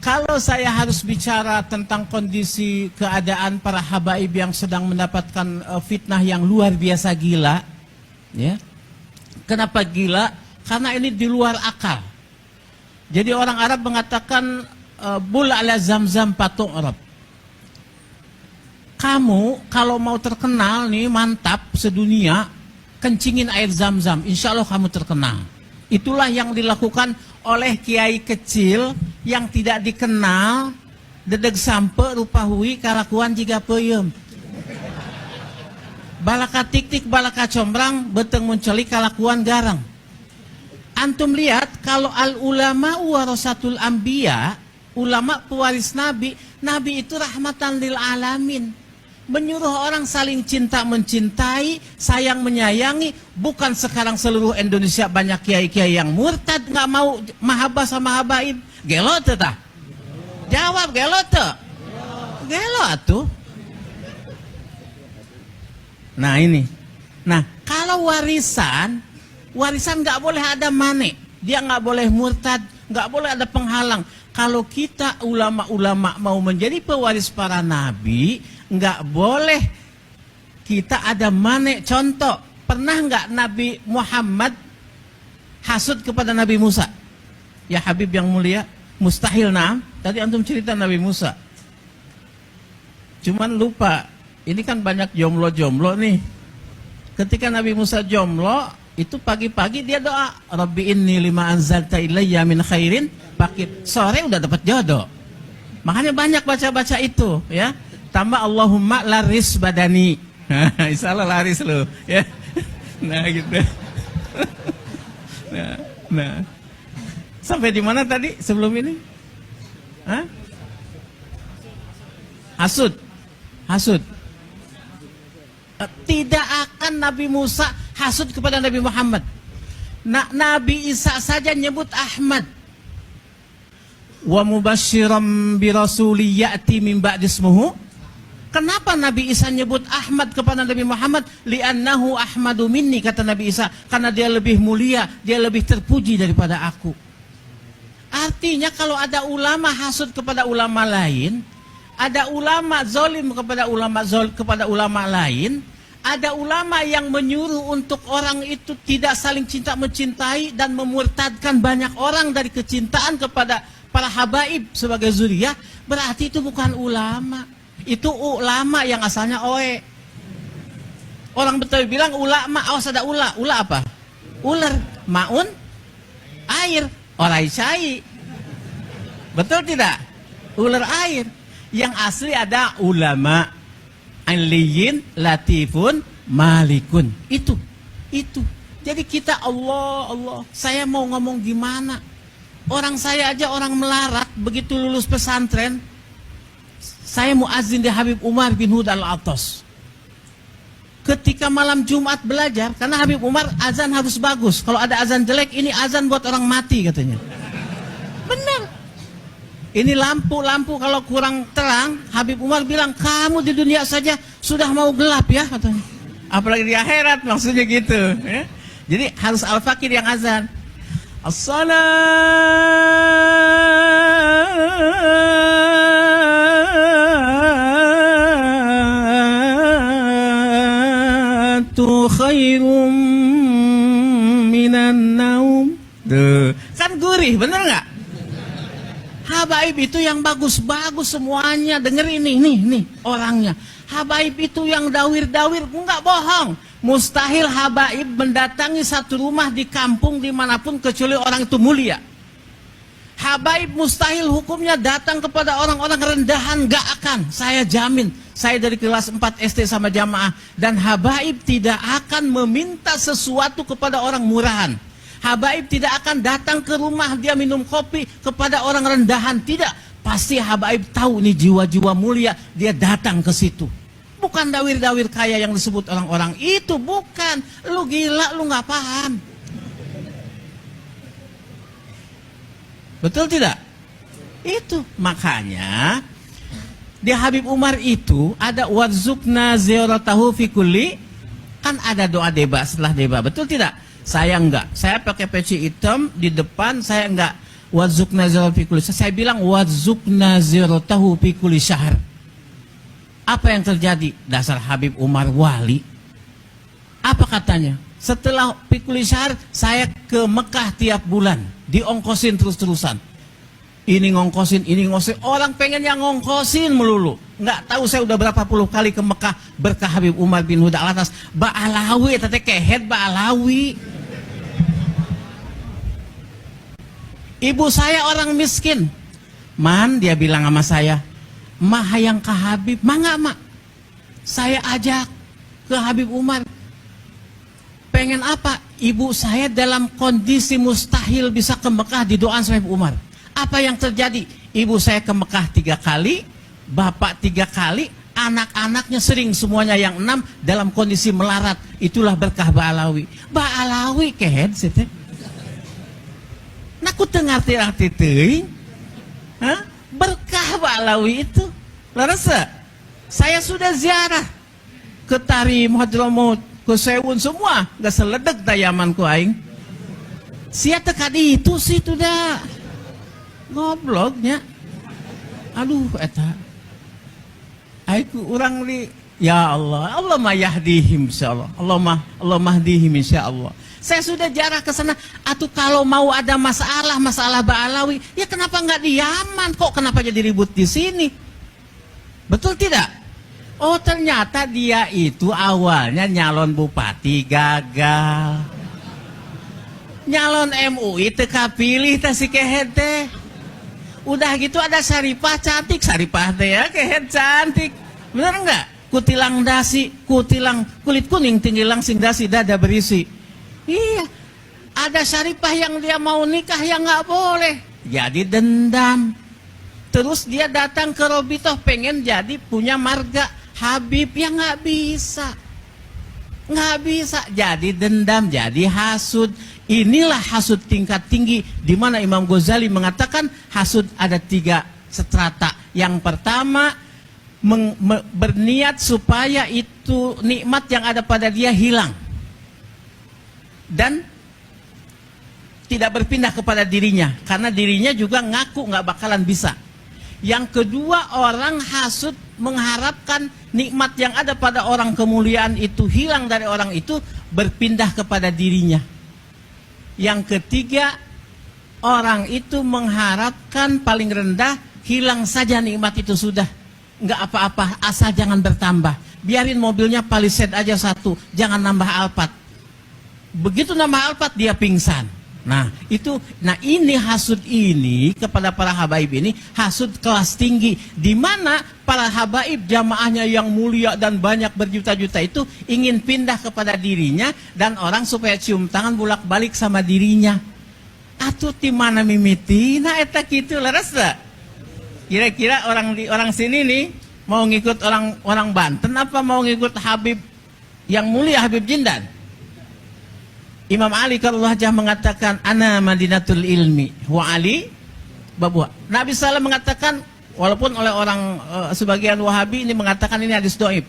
Kalau saya harus bicara tentang kondisi keadaan para habaib yang sedang mendapatkan fitnah yang luar biasa gila, ya. Kenapa gila? Karena ini di luar akal. Jadi orang Arab mengatakan bul ala zamzam patung Arab. Kamu kalau mau terkenal nih mantap sedunia, kencingin air zam-zam, insya Allah kamu terkenal. Itulah yang dilakukan oleh kiai kecil yang tidak dikenal, dedeg sampe rupa hui kalakuan jika peyem. Balaka tik-tik balaka combrang beteng munculi kalakuan garang. Antum lihat kalau al ulama warasatul anbiya, ulama pewaris nabi, nabi itu rahmatan lil alamin. Menyuruh orang saling cinta mencintai, sayang menyayangi. Bukan sekarang seluruh Indonesia banyak kiai-kiai yang murtad, nggak mau mahabbah sama habaib. Gelo tah? Jawab gelo tah? Gelo atuh. Nah ini. Nah kalau warisan nggak boleh ada mane. Dia nggak boleh murtad, nggak boleh ada penghalang. Kalau kita ulama-ulama mau menjadi pewaris para nabi, nggak boleh kita ada mane. Contoh, pernah nggak Nabi Muhammad hasud kepada Nabi Musa? Ya Habib yang mulia, mustahil. Nah, tadi antum cerita Nabi Musa. Cuman lupa, ini kan banyak jomblo-jomblo nih. Ketika Nabi Musa jomblo, itu pagi-pagi dia doa, Rabbi inni lima anzalta ilayya min khairin, pagi sore udah dapat jodoh. Makanya banyak baca-baca itu, ya. Tambah Allahumma laris badani. Insya Allah laris lo, ya. Nah gitu. Nah. Sampai di mana tadi sebelum ini? Hah? Hasud. Tidak akan Nabi Musa hasud kepada Nabi Muhammad. Nabi Isa saja nyebut Ahmad. Wa mubasyiram bi rasuli ya'ti min ba'di ismuhu. Kenapa Nabi Isa nyebut Ahmad kepada Nabi Muhammad? Li'annahu ahmadu minni, kata Nabi Isa, karena dia lebih mulia, dia lebih terpuji daripada aku. Artinya kalau ada ulama hasud kepada ulama lain, ada ulama zalim kepada ulama lain, ada ulama yang menyuruh untuk orang itu tidak saling cinta mencintai dan memurtadkan banyak orang dari kecintaan kepada para habaib sebagai zuriyah, berarti itu bukan ulama. Itu ulama yang asalnya oe. Orang Betawi bilang ulama, awas ada ula. Ula apa? Ular, maun, air, orai cai. Betul tidak? Ular air. Yang asli ada ulama, aliyin, latifun, malikun. Itu. Jadi kita Allah. Saya mau ngomong gimana? Orang saya aja orang melarat, begitu lulus pesantren, saya muazin di Habib Umar bin Hud al-Attas. Ketika malam Jumat belajar, karena Habib Umar azan harus bagus. Kalau ada azan jelek, ini azan buat orang mati katanya. Benar. Ini lampu kalau kurang terang, Habib Umar bilang, kamu di dunia saja sudah mau gelap ya katanya. Apalagi di akhirat, maksudnya gitu. Ya? Jadi harus Al-Fakir yang azan. As-salatu khairum minan naum. Tuh, kan gurih, bener nggak? Habaib itu yang bagus-bagus semuanya. Denger ini, nih orangnya. Habaib itu yang dawir-dawir, enggak bohong. Mustahil habaib mendatangi satu rumah di kampung dimanapun kecuali orang itu mulia. Habaib mustahil hukumnya datang kepada orang-orang rendahan, enggak akan. Saya jamin, saya dari kelas 4 SD sama jamaah. Dan habaib tidak akan meminta sesuatu kepada orang murahan. Habaib tidak akan datang ke rumah dia minum kopi kepada orang rendahan. Tidak, pasti habaib tahu nih jiwa-jiwa mulia, dia datang ke situ. Bukan dawir-dawir kaya yang disebut orang-orang itu, bukan. Lu gila, lu nggak paham. Betul tidak? Itu makanya di Habib Umar itu ada warzuqna ziyaratahu fi kulli, kan ada doa deba setelah deba, betul tidak? Saya enggak, saya pakai peci hitam di depan, saya enggak Wazukna zero fi kulli syahr. Saya bilang wazukna zero tahu fi kulli syahr. Apa yang terjadi? Dasar Habib Umar wali. Apa katanya? Setelah fi kulli syahr, saya ke Mekah tiap bulan, diongkosin terus-terusan. Ini ngongkosin, ini ngongkosin. Orang pengen yang ngongkosin melulu. Nggak tahu saya udah berapa puluh kali ke Mekah berkah Habib Umar bin Huda Alatas. Ba'alawi, tete kehet Ba'alawi. Ibu saya orang miskin. Man, dia bilang sama saya, mah hayang ke Habib. Mangga, mak. Saya ajak ke Habib Umar. Pengen apa? Ibu saya dalam kondisi mustahil bisa ke Mekah, didoain sama Habib Umar. Apa yang terjadi? Ibu saya ke Mekah 3 kali, bapak 3 kali, anak-anaknya sering semuanya yang 6 dalam kondisi melarat. Itulah berkah Ba'alawi. Ba'alawi kehed sih. Nak ku tengarti-arti teuing. Berkah Ba'alawi itu. Larasa, saya sudah ziarah ke Tarim, Hadramut, ke Sewun semua, gak seledek dayaman ku aing. Sia tekadi itu sih tuh dah. Ngobloknya. Aduh eta. Aiku urang li ya Allah, Allah mah yahdihim insyaallah. Allah mahdihim insyaallah. Saya sudah jarah ke sana. Atuh kalau mau ada masalah Ba'alawi, ya kenapa nggak di Yaman? Kok kenapa jadi ribut di sini? Betul tidak? Oh, ternyata dia itu awalnya nyalon bupati gagal. Nyalon MUI teka pilih teh si kehet teh. Udah gitu ada Syarifah cantik, Syarifah teh ya kehet cantik. Bener enggak? Kutilang dasi, kutilang kulit kuning tinggi langsing dasi dada berisi. Iya. Ada Syarifah yang dia mau nikah yang nggak boleh. Jadi dendam. Terus dia datang ke Robitoh pengen jadi punya marga Habib yang nggak bisa. Nggak bisa. Jadi dendam, jadi hasud. Inilah hasud tingkat tinggi, di mana Imam Ghazali mengatakan hasud ada 3 strata. Yang pertama, berniat supaya itu nikmat yang ada pada dia hilang dan tidak berpindah kepada dirinya, karena dirinya juga ngaku nggak bakalan bisa. Yang kedua, orang hasud mengharapkan nikmat yang ada pada orang kemuliaan itu hilang dari orang itu, berpindah kepada dirinya. Yang ketiga, orang itu mengharapkan paling rendah hilang saja nikmat itu sudah, nggak apa-apa, asal jangan bertambah. Biarin mobilnya Palisade aja 1, jangan nambah Alphard. Begitu nambah Alphard dia pingsan. Nah ini hasud ini kepada para habaib ini hasud kelas tinggi, di mana para habaib jamaahnya yang mulia dan banyak berjuta-juta itu ingin pindah kepada dirinya dan orang supaya cium tangan bolak-balik sama dirinya. Atuh di mana mimitina eta kitu laras da? Kira-kira orang sini nih mau ngikut orang Banten apa mau ngikut Habib yang mulia Habib Jindan? Imam Ali karullah jah mengatakan ana madinatul ilmi wa Ali babuha. Nabi SAW mengatakan, walaupun oleh orang sebagian Wahabi ini mengatakan ini hadis doib,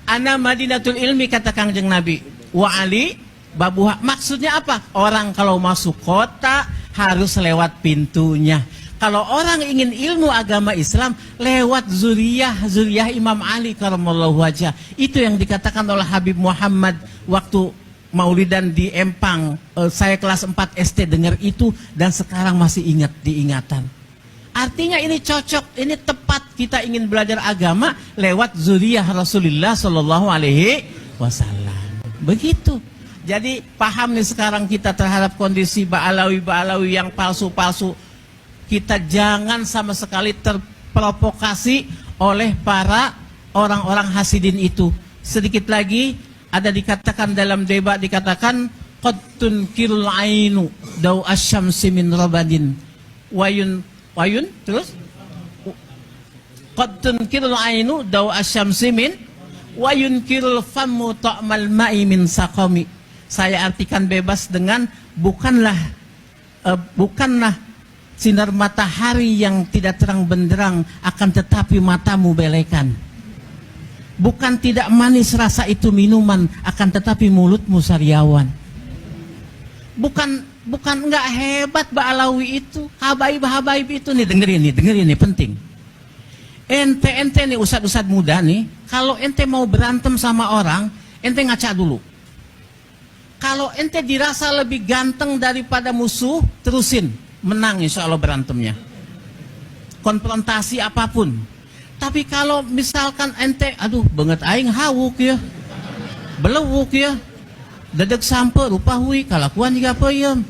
ana madinatul ilmi kata Kangjeng Nabi, wa Ali babuha. Maksudnya apa? Orang kalau masuk kota harus lewat pintunya. Kalau orang ingin ilmu agama Islam lewat zuriyah Imam Ali karamallahu wajah. Itu yang dikatakan oleh Habib Muhammad waktu Maulidan di Empang. Saya kelas 4 SD dengar itu dan sekarang masih ingat diingatan. Artinya ini cocok, ini tepat kita ingin belajar agama lewat zuriyah Rasulullah Shallallahu Alaihi Wasallam. Begitu. Jadi paham nih sekarang kita terhadap kondisi Ba'alawi yang palsu-palsu. Kita jangan sama sekali terprovokasi oleh para orang-orang hasidin itu. Sedikit lagi ada dikatakan dalam debat, dikatakan qad tunkirul ainu daw asyamsi min rabadin wayun terus qad tunkirul ainu daw asyamsi min wayunkirul famu ta'mal ma'i min saqami. Saya artikan bebas dengan bukanlah sinar matahari yang tidak terang benderang akan tetapi matamu belekan. Bukan tidak manis rasa itu minuman, akan tetapi mulutmu sariawan. Bukan enggak hebat Ba'alawi itu, habaib-habaib itu nih, dengerin nih, penting. Ente nih ustad-ustad muda nih, kalau ente mau berantem sama orang, ente ngaca dulu. Kalau ente dirasa lebih ganteng daripada musuh, terusin, menang insya Allah berantemnya. Konfrontasi apapun. Tapi kalau misalkan ente, aduh banget aing hawuk ya, belewuk ya, dedek sampe rupa hui, kalakuan juga peyem.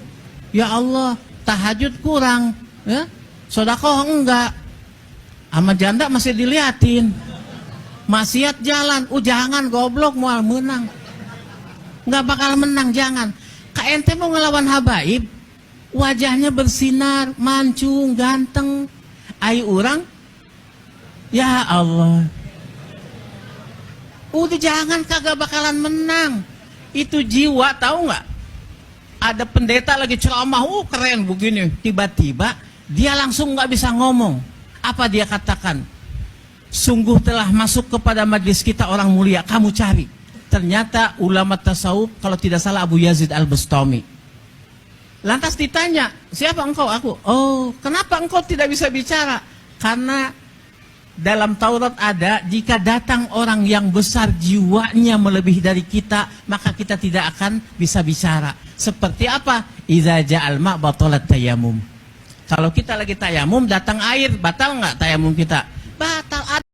Ya Allah, tahajud kurang, ya, sodakoh enggak, sama janda masih diliatin, maksiat jalan, jangan goblok mual menang. Nggak bakal menang, jangan. Ente mau ngelawan habaib, wajahnya bersinar, mancung, ganteng, ayu orang, ya Allah, udah jangan, kagak bakalan menang. Itu jiwa, tahu nggak? Ada pendeta lagi ceramah, keren begini, tiba-tiba dia langsung nggak bisa ngomong. Apa dia katakan? Sungguh telah masuk kepada majlis kita orang mulia, kamu cari. Ternyata ulama tasawuf, kalau tidak salah Abu Yazid Al-Bustami. Lantas ditanya, siapa engkau? Aku. Oh, kenapa engkau tidak bisa bicara? Karena dalam Taurat ada, jika datang orang yang besar jiwanya melebihi dari kita, maka kita tidak akan bisa bicara. Seperti apa? Iza ja'al ma' batalat tayamum. Kalau kita lagi tayamum, datang air, batal nggak tayamum kita? Batal.